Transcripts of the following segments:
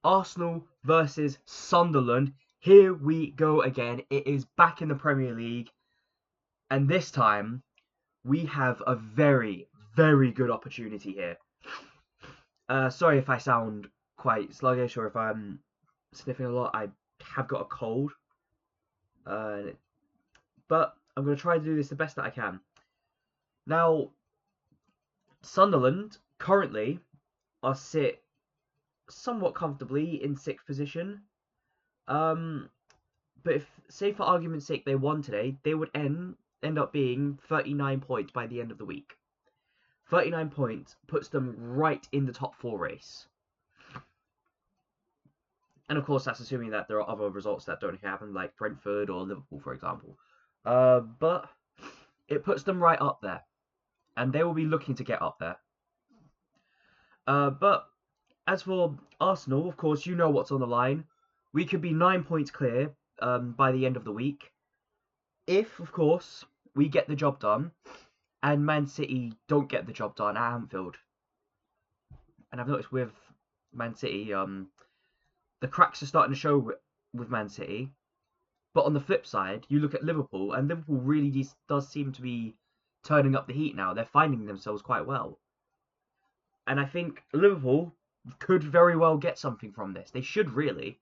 Arsenal versus Sunderland. Here we go again. It is back in the Premier League. And this time, we have a very, very good opportunity here. Sorry if I sound quite sluggish or if I'm sniffing a lot. I have got a cold. But I'm going to try to do this the best that I can. Now, Sunderland currently are sit somewhat comfortably in 6th position. But if, say for argument's sake, they won today, they would end up being 39 points by the end of the week. 39 points puts them right in the top 4 race. And of course, that's assuming that there are other results that don't happen, like Brentford or Liverpool, for example. But it puts them right up there. And they will be looking to get up there. But as for Arsenal, of course, you know what's on the line. We could be 9 points clear by the end of the week. If, of course, we get the job done and Man City don't get the job done at Anfield. And I've noticed with Man City, the cracks are starting to show with Man City. But on the flip side, you look at Liverpool, and Liverpool really does seem to be turning up the heat now. They're finding themselves quite well. And I think Liverpool could very well get something from this. They should really.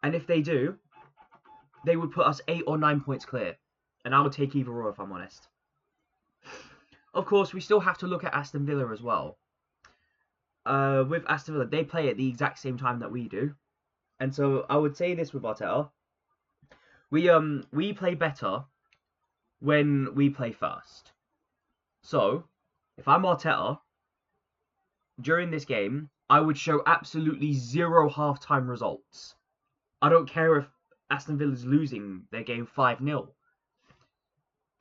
And if they do, they would put us 8 or 9 points clear. And I would take either or if I'm honest. Of course, we still have to look at Aston Villa as well. With Aston Villa, they play at the exact same time that we do. And so I would say this with Arteta. We play better when we play first. So, if I'm Arteta, during this game, I would show absolutely zero half-time results. I don't care if Aston Villa's losing their game 5-0.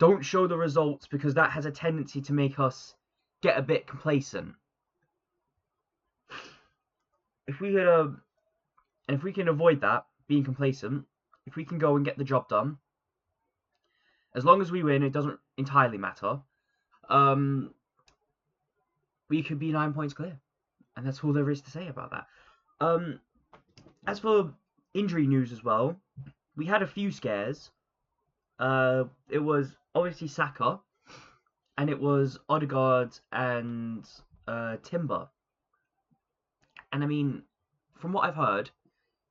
Don't show the results because that has a tendency to make us get a bit complacent. If we can avoid that, being complacent, if we can go and get the job done, as long as we win, it doesn't entirely matter. We could be 9 points clear. And that's all there is to say about that. As for injury news as well, we had a few scares. It was obviously Saka, and it was Odegaard and Timber. And I mean, from what I've heard,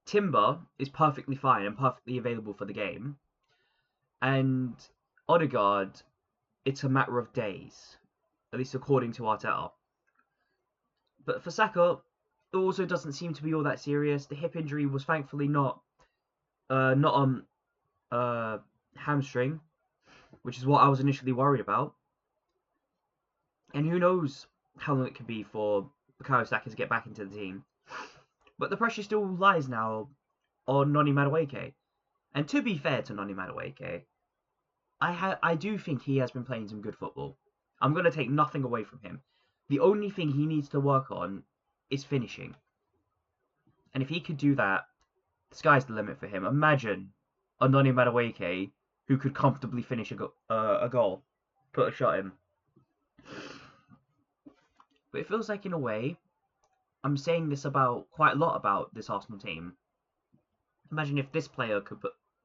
Timber is perfectly fine and perfectly available for the game. And Odegaard, it's a matter of days, at least according to Arteta. But for Saka, it also doesn't seem to be all that serious. The hip injury was thankfully not on hamstring, which is what I was initially worried about. And who knows how long it could be for Bukayo Saka to get back into the team. But the pressure still lies now on Noni Madueke. And to be fair to Noni Madueke, I do think he has been playing some good football. I'm going to take nothing away from him. The only thing he needs to work on is finishing. And if he could do that, the sky's the limit for him. Imagine a Noni Madueke who could comfortably finish a goal, put a shot in. But it feels like, in a way, I'm saying this about quite a lot about this Arsenal team. Imagine if this player could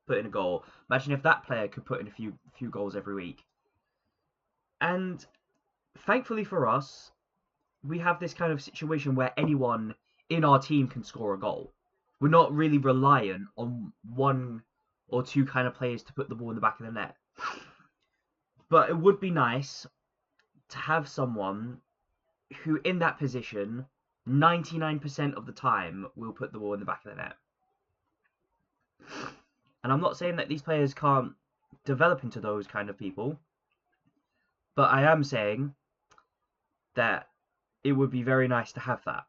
put in a goal. Imagine if that player could put in a few goals every week. And thankfully for us, we have this kind of situation where anyone in our team can score a goal. We're not really reliant on one or two kind of players to put the ball in the back of the net. But it would be nice to have someone who, in that position, 99% of the time will put the ball in the back of the net. And I'm not saying that these players can't develop into those kind of people, but I am saying that it would be very nice to have that.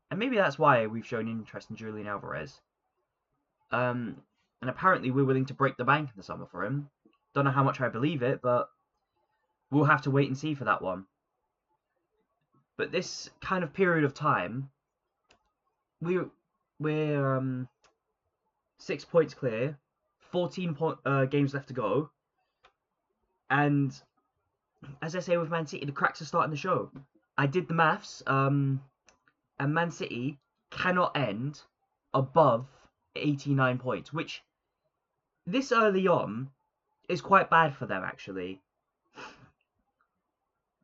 And maybe that's why we've shown interest in Julian Alvarez. And apparently we're willing to break the bank in the summer for him. Don't know how much I believe it, but we'll have to wait and see for that one. But this kind of period of time, we're 6 points clear, 14 games left to go, and as I say with Man City, the cracks are starting to show. I did the maths, and Man City cannot end above 89 points, which this early on is quite bad for them actually,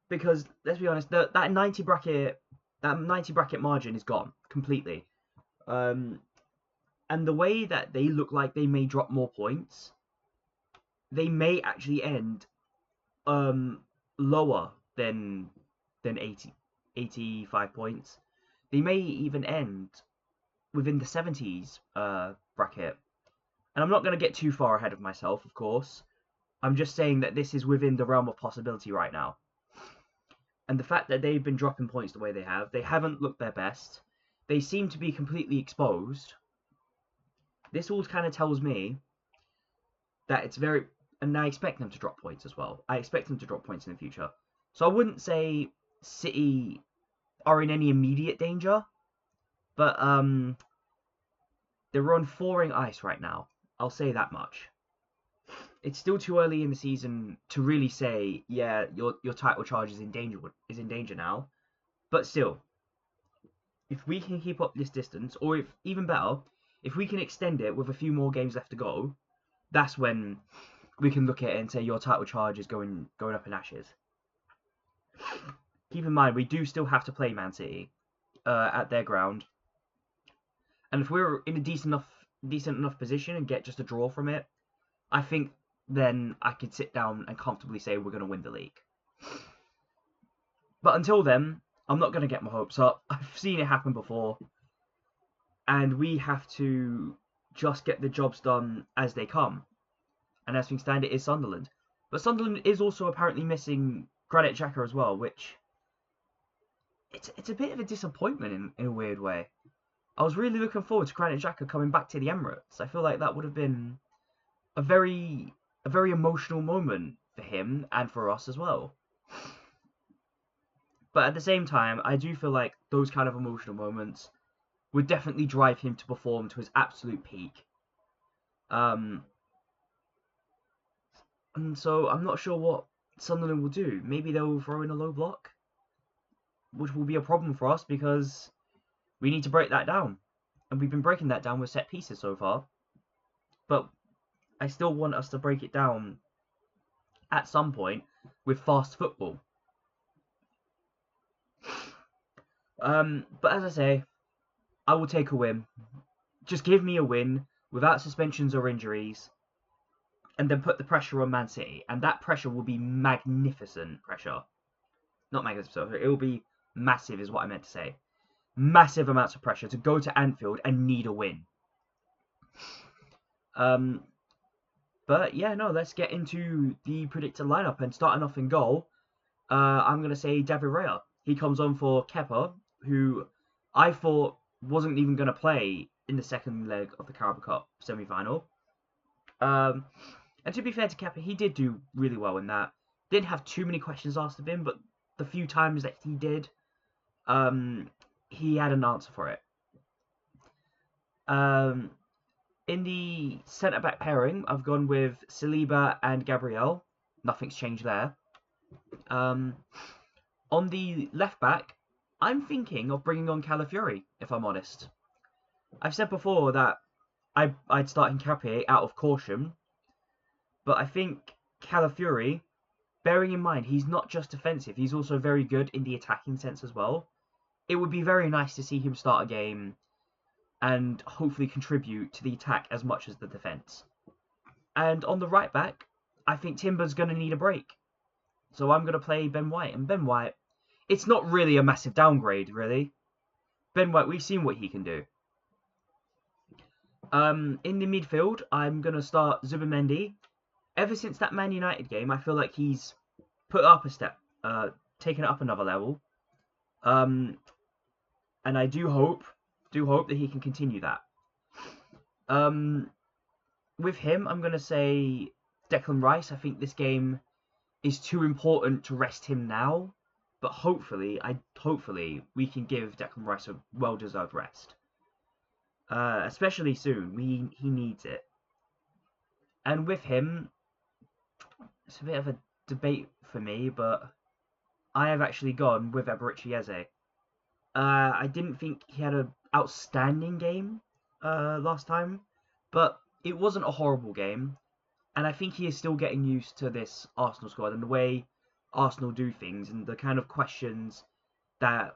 because let's be honest, that 90 bracket margin is gone completely. And the way that they look like they may drop more points, they may actually end lower than 85 points. They may even end within the 70s bracket. And I'm not going to get too far ahead of myself, of course. I'm just saying that this is within the realm of possibility right now. And the fact that they've been dropping points the way they haven't looked their best. They seem to be completely exposed. This all kind of tells me that it's very... And I expect them to drop points as well. I expect them to drop points in the future. So I wouldn't say City are in any immediate danger. But they're on thawing ice right now. I'll say that much. It's still too early in the season to really say, yeah, your title charge is in danger now. But still, if we can keep up this distance, or if even better, if we can extend it with a few more games left to go, that's when we can look at it and say your title charge is going up in ashes. Keep in mind, we do still have to play Man City at their ground, and if we're in a decent enough position and get just a draw from it, I think then I could sit down and comfortably say we're going to win the league. But until then, I'm not going to get my hopes up. I've seen it happen before, and we have to just get the jobs done as they come. And as things stand, it is Sunderland. But Sunderland is also apparently missing Granit Xhaka as well, which it's a bit of a disappointment in a weird way. I was really looking forward to Granit Xhaka coming back to the Emirates. I feel like that would have been a very emotional moment for him and for us as well. But at the same time, I do feel like those kind of emotional moments would definitely drive him to perform to his absolute peak. And so I'm not sure what Sunderland will do. Maybe they'll throw in a low block, which will be a problem for us because we need to break that down. And we've been breaking that down with set pieces so far. But I still want us to break it down at some point with fast football. But as I say, I will take a win. Just give me a win without suspensions or injuries, and then put the pressure on Man City. And that pressure will be magnificent pressure. Not magnificent, it will be massive is what I meant to say. Massive amounts of pressure to go to Anfield and need a win. But yeah, no, let's get into the predicted lineup. And starting off in goal, I'm going to say David Raya. He comes on for Kepa, who I thought wasn't even going to play in the second leg of the Carabao Cup semi-final. And to be fair to Kepa, he did do really well in that. Didn't have too many questions asked of him, but the few times that he did, he had an answer for it. In the centre-back pairing, I've gone with Saliba and Gabriel. Nothing's changed there. On the left-back, I'm thinking of bringing on Calafiori, if I'm honest. I've said before that I'd start Nketiah out of caution, but I think Calafiori, bearing in mind he's not just defensive, he's also very good in the attacking sense as well. It would be very nice to see him start a game and hopefully contribute to the attack as much as the defence. And on the right back, I think Timber's going to need a break. So I'm going to play Ben White. And Ben White, it's not really a massive downgrade, really. Ben White, we've seen what he can do. In the midfield, I'm going to start Zubimendi. Ever since that Man United game, I feel like he's put up a step, taken it up another level. And I do hope that he can continue that. With him, I'm going to say Declan Rice. I think this game is too important to rest him now. But hopefully we can give Declan Rice a well-deserved rest. Especially soon. He needs it. And with him, it's a bit of a debate for me, but I have actually gone with Eberechi Eze. I didn't think he had outstanding game last time, but it wasn't a horrible game. And I think he is still getting used to this Arsenal squad and the way Arsenal do things and the kind of questions that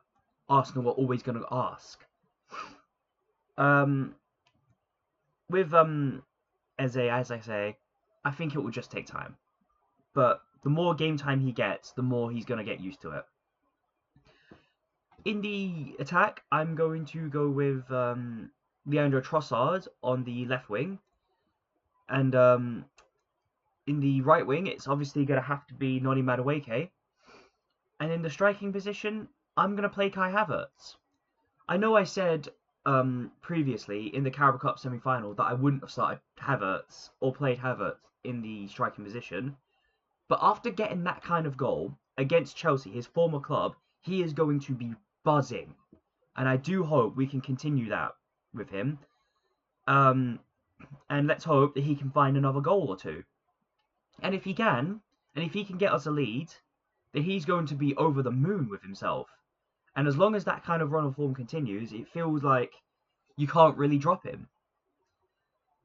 Arsenal are always going to ask. Um, with Eze, as I say, I think it will just take time. But the more game time he gets, the more he's going to get used to it. In the attack, I'm going to go with Leandro Trossard on the left wing. And in the right wing, it's obviously going to have to be Noni Madueke. And in the striking position, I'm going to play Kai Havertz. I know I said previously in the Carabao Cup semi-final that I wouldn't have started Havertz or played Havertz in the striking position. But after getting that kind of goal against Chelsea, his former club, he is going to be buzzing. And I do hope we can continue that with him. And let's hope that he can find another goal or two. And if he can, and if he can get us a lead, then he's going to be over the moon with himself. And as long as that kind of run of form continues, it feels like you can't really drop him.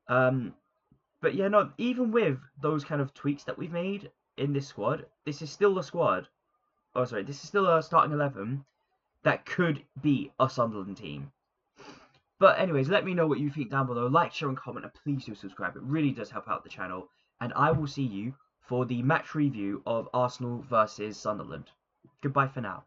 But yeah, no, even with those kind of tweaks that we've made in this squad, this is still a squad. Oh, sorry, this is still a starting 11 that could beat a Sunderland team. But anyways, let me know what you think down below. Like, share, and comment, and please do subscribe. It really does help out the channel. And I will see you for the match review of Arsenal versus Sunderland. Goodbye for now.